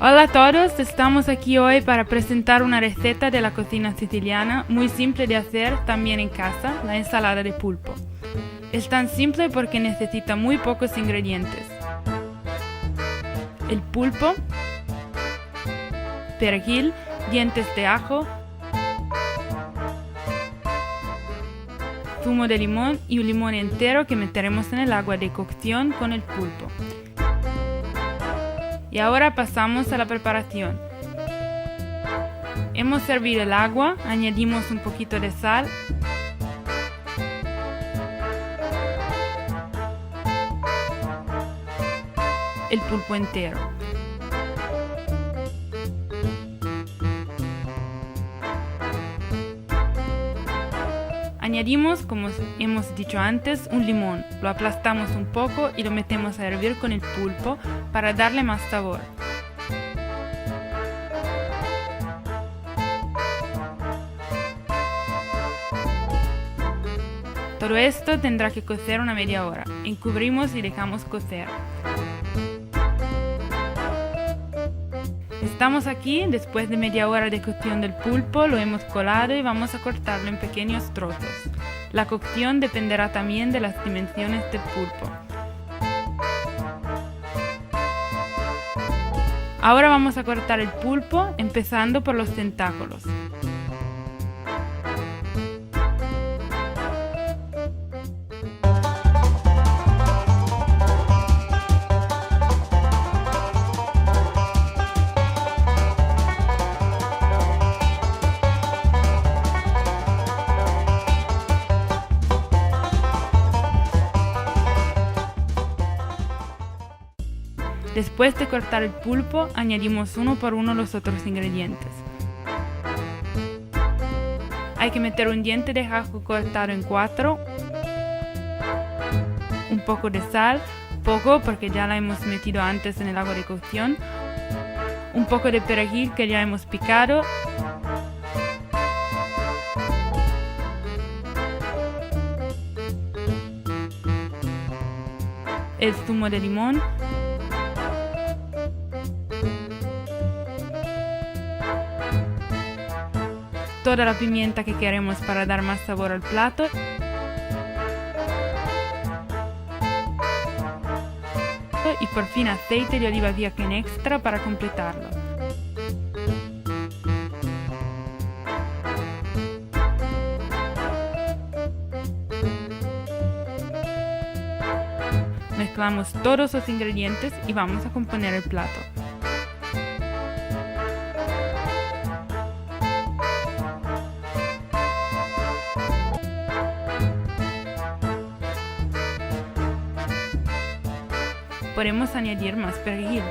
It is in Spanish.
Hola a todos, estamos aquí hoy para presentar una receta de la cocina siciliana muy simple de hacer también en casa, la ensalada de pulpo. Es tan simple porque necesita muy pocos ingredientes. El pulpo, perejil, dientes de ajo, zumo de limón y un limón entero que meteremos en el agua de cocción con el pulpo. Y ahora pasamos a la preparación. Hemos servido el agua, añadimos un poquito de sal, el pulpo entero. Añadimos, como hemos dicho antes, un limón, lo aplastamos un poco y lo metemos a hervir con el pulpo para darle más sabor. Todo esto tendrá que cocer una media hora. Encubrimos y dejamos cocer. Estamos aquí, después de media hora de cocción del pulpo, lo hemos colado y vamos a cortarlo en pequeños trozos. La cocción dependerá también de las dimensiones del pulpo. Ahora vamos a cortar el pulpo, empezando por los tentáculos. Después de cortar el pulpo, añadimos uno por uno los otros ingredientes. Hay que meter un diente de ajo cortado en 4, un poco de sal, poco porque ya la hemos metido antes en el agua de cocción, un poco de perejil que ya hemos picado, el zumo de limón, toda la pimienta que queremos para dar más sabor al plato y por fin aceite de oliva virgen extra para completarlo. Mezclamos todos los ingredientes y vamos a componer el plato. Podemos añadir más perejil.